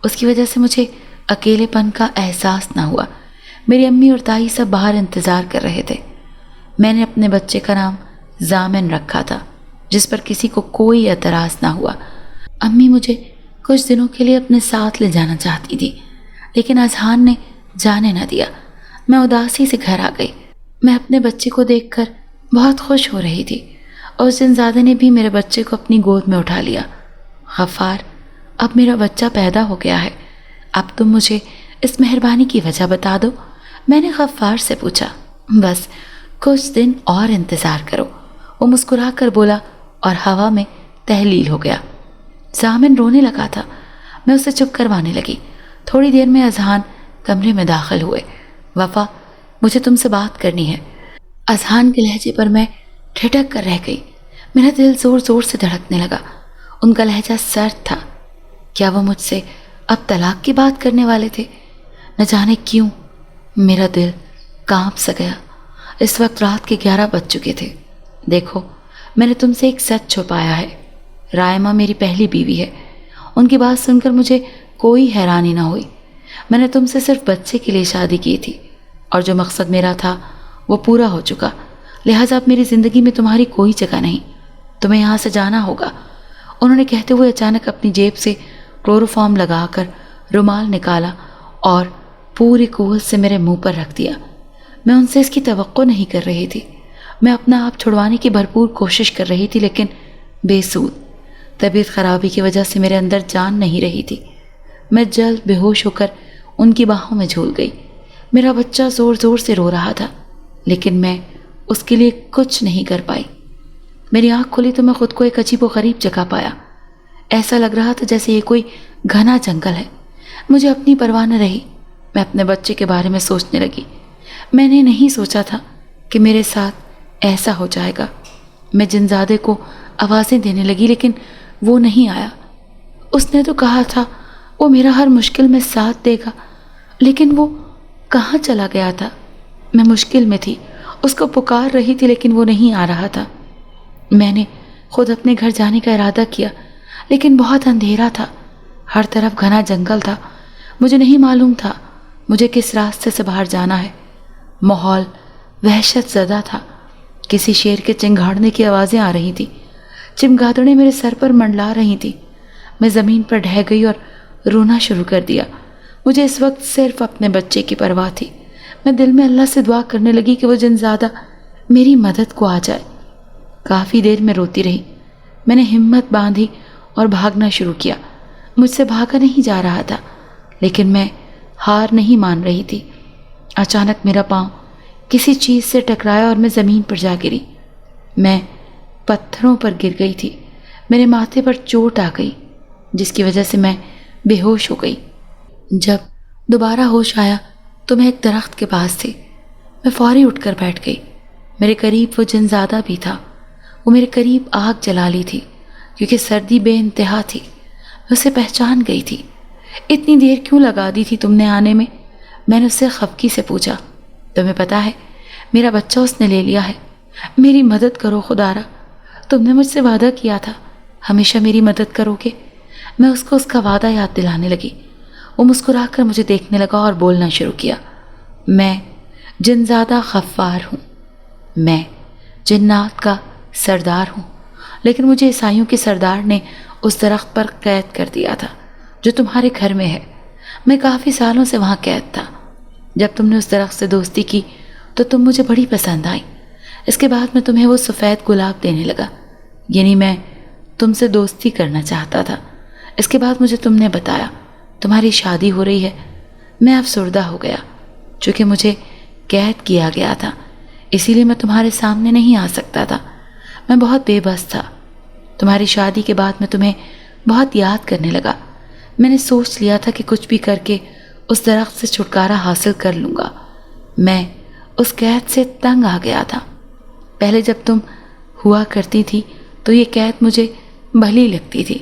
اس کی وجہ سے مجھے اکیلے پن کا احساس نہ ہوا۔ میری امی اور تائی سب باہر انتظار کر رہے تھے۔ میں نے اپنے بچے کا نام ضامن رکھا تھا، جس پر کسی کو کوئی اعتراض نہ ہوا۔ امی مجھے کچھ دنوں کے لیے اپنے ساتھ لے جانا چاہتی تھی، لیکن اذہان نے جانے نہ دیا۔ میں اداسی سے گھر آ گئی۔ میں اپنے بچے کو دیکھ کر بہت خوش ہو رہی تھی، اور اس جنزادے نے بھی میرے بچے کو اپنی گود میں اٹھا لیا۔ غفار، اب میرا بچہ پیدا ہو گیا ہے، اب تم مجھے اس مہربانی کی وجہ بتا دو، میں نے غفار سے پوچھا۔ بس کچھ دن اور انتظار کرو، وہ مسکرا کر بولا، اور ہوا میں تحلیل ہو گیا۔ ضامن رونے لگا تھا۔ میں اسے چپ کروانے لگی۔ تھوڑی دیر میں اذہان کمرے میں داخل ہوئے۔ وفا، مجھے تم سے بات کرنی ہے۔ اذہان کے لہجے پر میں ٹھٹک کر رہ گئی۔ میرا دل زور زور سے دھڑکنے لگا۔ ان کا لہجہ سرد تھا۔ کیا وہ مجھ سے اب طلاق کی بات کرنے والے تھے؟ نہ جانے کیوں میرا دل کانپ سا گیا۔ اس وقت رات کے 11 بج چکے تھے۔ دیکھو، میں نے تم سے ایک سچ چھپایا ہے۔ رائمہ میری پہلی بیوی ہے۔ ان کی بات سن کر مجھے کوئی حیرانی نہ ہوئی۔ میں نے تم سے صرف بچے کے لیے شادی کی تھی، اور جو مقصد میرا تھا وہ پورا ہو چکا، لہٰذا اب میری زندگی میں تمہاری کوئی جگہ نہیں، تمہیں یہاں سے جانا ہوگا۔ انہوں نے کہتے ہوئے اچانک اپنی جیب سے کلوروفارم لگا کر رومال نکالا اور پوری قوت سے میرے منہ پر رکھ دیا۔ میں ان سے اس کی توقع نہیں کر رہی تھی۔ میں اپنا آپ چھڑوانے کی بھرپور کوشش کر رہی تھی، لیکن بے سود۔ طبیعت خرابی کی وجہ سے میرے اندر جان نہیں رہی تھی۔ میں جلد بے ہوش ہو کر ان کی باہوں میں جھول گئی۔ میرا بچہ زور زور سے رو رہا تھا، لیکن میں اس کے لیے کچھ نہیں کر پائی۔ میری آنکھ کھلی تو میں خود کو ایک عجیب و غریب جگہ پایا۔ ایسا لگ رہا تھا جیسے یہ کوئی گھنا جنگل ہے۔ مجھے اپنی پرواہ نہ رہی۔ میں اپنے بچے کے بارے میں سوچنے لگی۔ میں نے نہیں سوچا تھا کہ میرے ساتھ ایسا ہو جائے گا۔ میں جنزادے کو آوازیں دینے لگی، لیکن وہ نہیں آیا۔ اس نے تو کہا تھا وہ میرا ہر مشکل میں ساتھ دے گا، لیکن وہ کہاں چلا گیا تھا؟ میں مشکل میں تھی، اس کو پکار رہی تھی، لیکن وہ نہیں آ رہا تھا۔ میں نے خود اپنے گھر جانے کا ارادہ کیا، لیکن بہت اندھیرا تھا، ہر طرف گھنا جنگل تھا۔ مجھے نہیں معلوم تھا مجھے کس راستے سے باہر جانا ہے۔ ماحول وحشت زدہ تھا۔ کسی شیر کے چنگھاڑنے کی آوازیں آ رہی تھیں۔ چمگادڑیں میرے سر پر منڈلا رہی تھیں۔ میں زمین پر ڈھہ گئی اور رونا شروع کر دیا۔ مجھے اس وقت صرف اپنے بچے کی پرواہ تھی۔ میں دل میں اللہ سے دعا کرنے لگی کہ وہ جنزادہ میری مدد کو آ جائے۔ کافی دیر میں روتی رہی۔ میں نے ہمت باندھی اور بھاگنا شروع کیا۔ مجھ سے بھاگا نہیں جا رہا تھا، لیکن میں ہار نہیں مان رہی تھی۔ اچانک میرا پاؤں کسی چیز سے ٹکرایا اور میں زمین پر جا گری۔ میں پتھروں پر گر گئی تھی۔ میرے ماتھے پر چوٹ آ گئی، جس کی وجہ سے میں بے ہوش ہو گئی۔ جب دوبارہ ہوش آیا تو میں ایک درخت کے پاس تھی۔ میں فوری اٹھ کر بیٹھ گئی۔ میرے قریب وہ جنزادہ بھی تھا۔ وہ میرے قریب آگ جلا لی تھی، کیونکہ سردی بے انتہا تھی۔ میں اسے پہچان گئی تھی۔ اتنی دیر کیوں لگا دی تھی تم نے آنے میں؟ میں نے اس سے خفگی سے پوچھا۔ تمہیں پتا ہے میرا بچہ اس نے لے لیا ہے۔ میری مدد کرو خدا را، تم نے مجھ سے وعدہ کیا تھا ہمیشہ میری مدد کرو گے۔ میں اس کو اس کا وعدہ یاد دلانے لگی۔ وہ مسکرا کر مجھے دیکھنے لگا اور بولنا شروع کیا۔ میں جنزادہ غفار ہوں، میں جنات کا سردار ہوں، لیکن مجھے عیسائیوں کے سردار نے اس درخت پر قید کر دیا تھا جو تمہارے گھر میں ہے۔ میں کافی سالوں سے وہاں قید تھا۔ جب تم نے اس درخت سے دوستی کی تو تم مجھے بڑی پسند آئی۔ اس کے بعد میں تمہیں وہ سفید گلاب دینے لگا، یعنی میں تم سے دوستی کرنا چاہتا تھا۔ اس کے بعد مجھے تم نے بتایا تمہاری شادی ہو رہی ہے۔ میں افسردہ ہو گیا، چونکہ مجھے قید کیا گیا تھا، اسی لیے میں تمہارے سامنے نہیں آ سکتا تھا۔ میں بہت بے بس تھا۔ تمہاری شادی کے بعد میں تمہیں بہت یاد کرنے لگا۔ میں نے سوچ لیا تھا کہ کچھ بھی کر کے اس درخت سے چھٹکارا حاصل کر لوں گا۔ میں اس قید سے تنگ آ گیا تھا۔ پہلے جب تم ہوا کرتی تھی تو یہ قید مجھے بھلی لگتی تھی،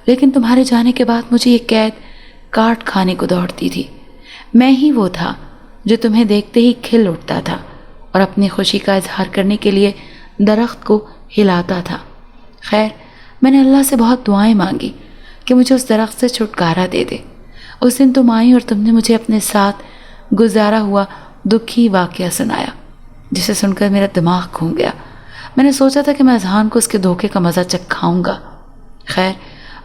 لیکن تمہارے جانے کے بعد مجھے یہ قید کاٹ کھانے کو دوڑتی تھی۔ میں ہی وہ تھا جو تمہیں دیکھتے ہی کھل اٹھتا تھا اور اپنی خوشی کا اظہار کرنے کے لیے درخت کو ہلاتا تھا۔ خیر، میں نے اللہ سے بہت دعائیں مانگی کہ مجھے اس درخت سے چھٹکارا دے دے۔ اس دن تم آئی اور تم نے مجھے اپنے ساتھ گزارا ہوا دکھی واقعہ سنایا، جسے سن کر میرا دماغ گھوم گیا۔ میں نے سوچا تھا کہ میں اذہان کو اس کے دھوکے کا مزہ چکھاؤں گا۔ خیر،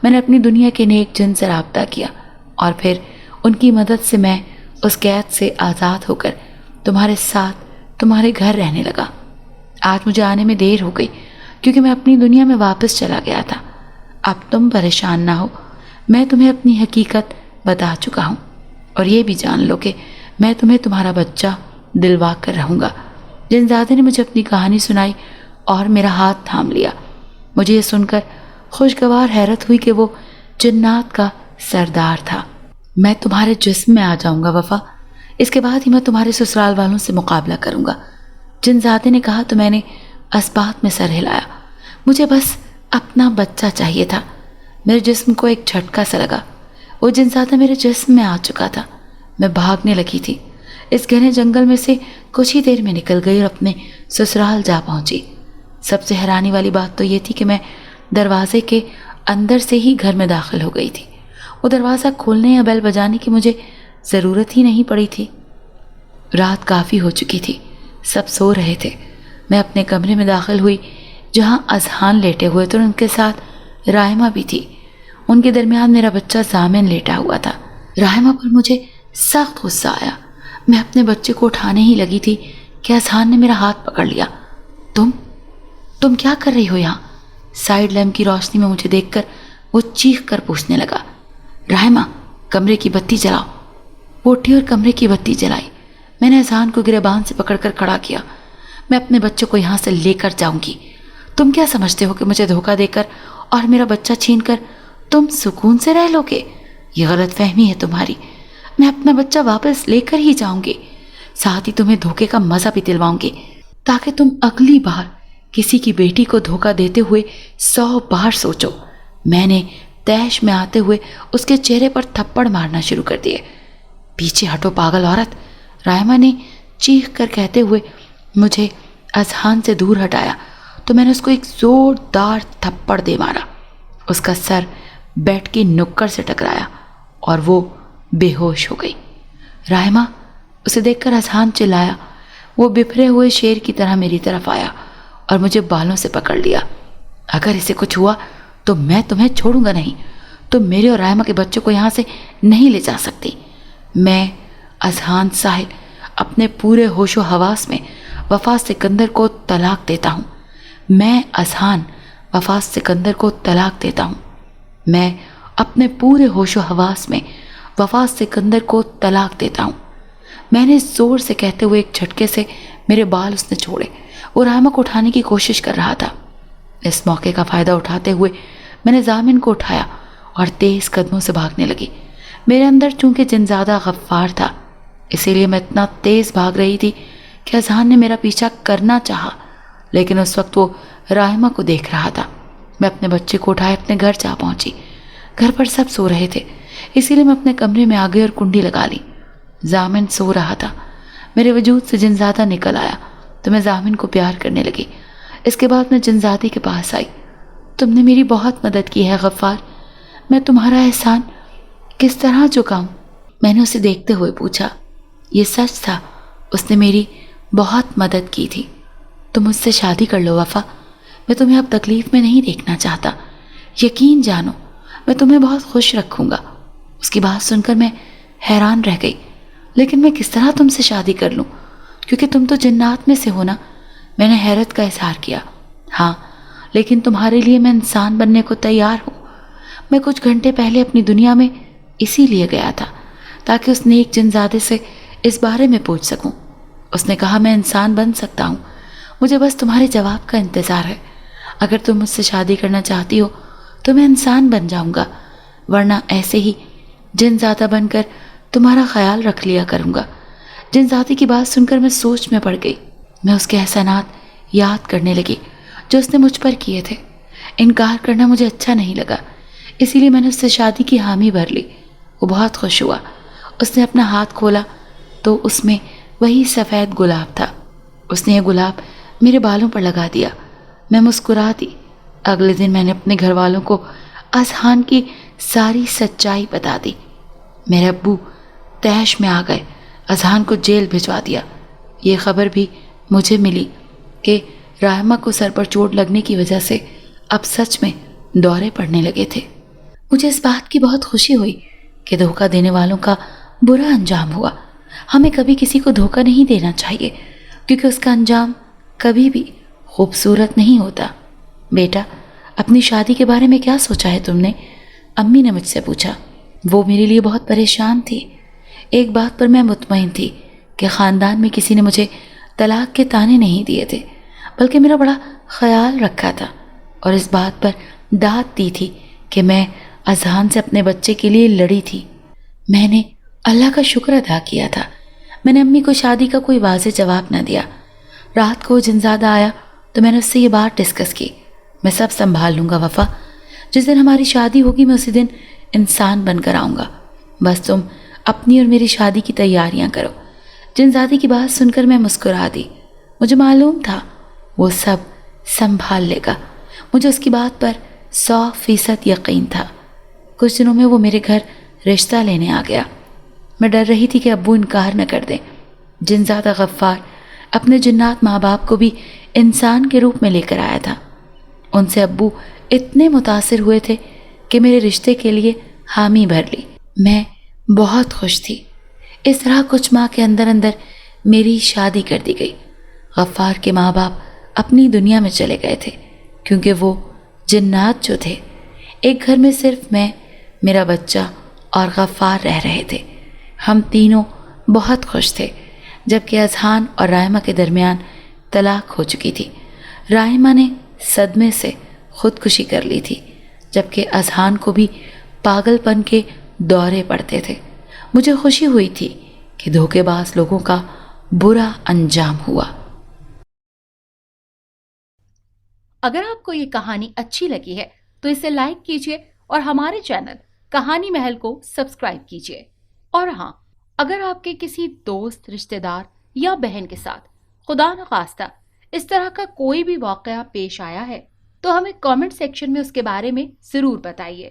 میں نے اپنی دنیا کے نیک جن سے رابطہ کیا اور پھر ان کی مدد سے میں اس قید سے آزاد ہو کر تمہارے ساتھ تمہارے گھر رہنے لگا۔ آج مجھے آنے میں دیر ہو گئی کیونکہ میں اپنی دنیا میں واپس چلا گیا تھا۔ اب تم پریشان نہ ہو، میں تمہیں اپنی حقیقت بتا چکا ہوں، اور یہ بھی جان لو کہ میں تمہیں تمہارا بچہ دلوا کر رہوں گا۔ جنزادے نے مجھے اپنی کہانی سنائی اور میرا ہاتھ تھام لیا۔ مجھے یہ سن کر خوشگوار حیرت ہوئی کہ وہ جنات کا سردار تھا۔ میں تمہارے جسم میں آ جاؤں گا وفا، اس کے بعد ہی میں تمہارے سسرال والوں سے مقابلہ کروں گا۔ جنزادے نے کہا تو میں نے اسبات میں سر ہلایا۔ مجھے بس اپنا بچہ چاہیے تھا۔ میرے جسم کو ایک جھٹکا سا لگا، وہ جنزادہ میرے جسم میں آ چکا تھا۔ میں بھاگنے لگی تھی، اس گھنے جنگل میں سے کچھ ہی دیر میں نکل گئی اور اپنے سسرال جا پہنچی۔ سب سے حیرانی والی بات تو یہ تھی کہ میں دروازے کے اندر سے ہی گھر میں داخل ہو گئی تھی۔ وہ دروازہ کھولنے یا بیل بجانے کی مجھے ضرورت ہی نہیں پڑی تھی۔ رات کافی ہو چکی تھی، سب سو رہے تھے۔ میں اپنے کمرے میں داخل ہوئی جہاں اذہان لیٹے ہوئے تھے اور ان کے ساتھ رائمہ بھی تھی۔ ان کے درمیان میرا بچہ ضامن لیٹا ہوا تھا۔ رائمہ پر مجھے سخت غصہ آیا۔ میں اپنے بچے کو اٹھانے ہی لگی تھی کہ اذہان نے میرا ہاتھ پکڑ لیا۔ تم کیا کر رہی ہو یہاں؟ سائیڈ لیمپ کی روشنی میں مجھے دیکھ کر وہ چیخ کر پوچھنے لگا۔ رائمہ، کمرے کی بتی جلاؤ۔ وہ اٹھی اور کمرے کی بتی جلائی۔ میں نے اذہان کو گریبان سے پکڑ کر کھڑا کیا۔ میں اپنے بچے کو یہاں سے لے کر جاؤں گی۔ تم کیا سمجھتے ہو کہ مجھے دھوکہ دے کر اور میرا بچہ چھین کر تم سکون سے رہ لو گے؟ یہ غلط فہمی ہے تمہاری۔ میں اپنا بچہ واپس لے کر ہی جاؤں گی، ساتھ ہی تمہیں دھوکے کا مزہ بھی دلواؤں گی، تاکہ تم اگلی بار کسی کی بیٹی کو دھوکہ دیتے ہوئے 100 بار سوچو۔ میں نے تیش میں آتے ہوئے اس کے چہرے پر تھپڑ مارنا شروع کر دیے۔ پیچھے ہٹو پاگل عورت، رائمہ نے چیخ کر کہتے ہوئے مجھے اذہان سے دور ہٹایا تو میں نے اس کو ایک زوردار تھپڑ دے مارا۔ اس کا سر بیڈ کی نکڑ سے ٹکرایا اور وہ بے ہوش ہو گئی۔ رائمہ، اسے دیکھ کر اذہان چلایا۔ وہ بفرے ہوئے شیر کی طرح میری طرف آیا اور مجھے بالوں سے پکڑ لیا۔ اگر اسے کچھ ہوا تو میں تمہیں چھوڑوں گا نہیں۔ تم میرے اور رائمہ کے بچوں کو یہاں سے نہیں لے جا سکتی۔ میں اذہان ساحل اپنے پورے ہوش و حواس میں وفا سکندر کو طلاق دیتا ہوں۔ میں اذہان وفا سکندر کو طلاق دیتا ہوں۔ میں اپنے پورے ہوش و حواس میں وفا سکندر کو طلاق دیتا ہوں۔ میں نے زور سے کہتے ہوئے ایک جھٹکے سے میرے بال اس نے چھوڑے۔ وہ رائمہ کو اٹھانے کی کوشش کر رہا تھا۔ اس موقع کا فائدہ اٹھاتے ہوئے میں نے ضامن کو اٹھایا اور تیز قدموں سے بھاگنے لگی۔ میرے اندر چونکہ جنزادہ غفار تھا، اسی لیے میں اتنا تیز بھاگ رہی تھی کہ اذہان نے میرا پیچھا کرنا چاہا، لیکن اس وقت وہ رائمہ کو دیکھ رہا تھا۔ میں اپنے بچے کو اٹھائے اپنے گھر جا پہنچی۔ گھر پر سب سو رہے تھے، اسی لیے میں اپنے کمرے میں آ گئی اور کنڈی لگا لی۔ ضامن سو رہا تھا۔ میرے وجود سے جنزادہ نکل آیا تو میں ضامن کو پیار کرنے لگی۔ اس کے بعد میں جنزادے کے پاس آئی۔ تم نے میری بہت مدد کی ہے غفار، میں تمہارا احسان کس طرح چکاؤں؟ میں نے اسے دیکھتے ہوئے پوچھا۔ یہ سچ تھا، اس نے میری بہت مدد کی تھی۔ تم مجھ سے شادی کر لو وفا، میں تمہیں اب تکلیف میں نہیں دیکھنا چاہتا۔ یقین جانو میں تمہیں بہت خوش رکھوں گا۔ اس کی بات سن کر میں حیران رہ گئی۔ لیکن میں کس طرح تم سے شادی کر لوں، کیونکہ تم تو جنات میں سے ہو نا؟ میں نے حیرت کا اظہار کیا۔ ہاں، لیکن تمہارے لیے میں انسان بننے کو تیار ہوں۔ میں کچھ گھنٹے پہلے اپنی دنیا میں اسی لیے گیا تھا تاکہ اس نیک جنزادے سے اس بارے میں پوچھ سکوں۔ اس نے کہا میں انسان بن سکتا ہوں، مجھے بس تمہارے جواب کا انتظار ہے۔ اگر تم مجھ سے شادی کرنا چاہتی ہو تو میں انسان بن جاؤں گا، ورنہ ایسے ہی جنزادہ بن کر تمہارا خیال رکھ لیا کروں گا۔ جنزادے کی بات سن کر میں سوچ میں پڑ گئی۔ میں اس کے احسانات یاد کرنے لگی جو اس نے مجھ پر کیے تھے۔ انکار کرنا مجھے اچھا نہیں لگا، اسی لیے میں نے اس سے شادی کی حامی بھر لی۔ وہ بہت خوش ہوا۔ اس نے اپنا ہاتھ کھولا تو اس میں وہی سفید گلاب تھا۔ اس نے یہ گلاب میرے بالوں پر لگا دیا۔ میں مسکرا دی۔ اگلے دن میں نے اپنے گھر والوں کو اذہان کی ساری سچائی بتا دی۔ میرے ابو تیش میں آ گئے، اذہان کو جیل بھجوا دیا۔ یہ خبر بھی مجھے ملی کہ رحمہ کو سر پر چوٹ لگنے کی وجہ سے اب سچ میں دورے پڑنے لگے تھے۔ مجھے اس بات کی بہت خوشی ہوئی کہ دھوکہ دینے والوں کا برا انجام ہوا۔ ہمیں کبھی کسی کو دھوکہ نہیں دینا چاہیے، کیونکہ اس کا انجام کبھی بھی خوبصورت نہیں ہوتا۔ بیٹا، اپنی شادی کے بارے میں کیا سوچا ہے تم نے؟ امی نے مجھ سے پوچھا۔ وہ میرے لیے بہت پریشان تھی۔ ایک بات پر میں مطمئن تھی کہ خاندان میں کسی نے مجھے طلاق کے طعنے نہیں دیے تھے، بلکہ میرا بڑا خیال رکھا تھا اور اس بات پر داد دی تھی کہ میں اذہان سے اپنے بچے کے لیے لڑی تھی۔ میں نے اللہ کا شکر ادا کیا تھا۔ میں نے امی کو شادی کا کوئی واضح جواب نہ دیا۔ رات کو جنزادہ آیا تو میں نے اس سے یہ بات ڈسکس کی۔ میں سب سنبھال لوں گا وفا، جس دن ہماری شادی ہوگی میں اسی دن انسان بن کر آؤں گا۔ بس تم اپنی اور میری شادی کی تیاریاں کرو۔ جنزادی کی بات سن کر میں مسکرا دی۔ مجھے معلوم تھا وہ سب سنبھال لے گا۔ مجھے اس کی بات پر 100% یقین تھا۔ کچھ دنوں میں وہ میرے گھر رشتہ لینے آ گیا۔ میں ڈر رہی تھی کہ ابو انکار نہ کر دیں۔ جنزادہ غفار اپنے جنات ماں باپ کو بھی انسان کے روپ میں لے کر آیا تھا۔ ان سے ابو اتنے متاثر ہوئے تھے کہ میرے رشتے کے لیے حامی بھر لی۔ میں بہت خوش تھی۔ اس طرح کچھ ماہ کے اندر اندر میری شادی کر دی گئی۔ غفار کے ماں باپ اپنی دنیا میں چلے گئے تھے، کیونکہ وہ جنات جو تھے۔ ایک گھر میں صرف میں، میرا بچہ اور غفار رہ رہے تھے۔ ہم تینوں بہت خوش تھے، جبکہ اذہان اور رائمہ کے درمیان طلاق ہو چکی تھی۔ رائمہ نے صدمے سے خودکشی کر لی تھی، جبکہ اذہان کو بھی پاگل پن کے دورے پڑتے تھے۔ مجھے خوشی ہوئی تھی کہ دھوکے باز لوگوں کا برا انجام ہوا۔ اگر آپ کو یہ کہانی اچھی لگی ہے تو اسے لائک کیجیے اور ہمارے چینل کہانی محل کو سبسکرائب کیجیے۔ اور ہاں، اگر آپ کے کسی دوست، رشتہ دار یا بہن کے ساتھ خدا نخواستہ اس طرح کا کوئی بھی واقعہ پیش آیا ہے تو ہمیں کامنٹ سیکشن میں اس کے بارے میں ضرور بتائیے۔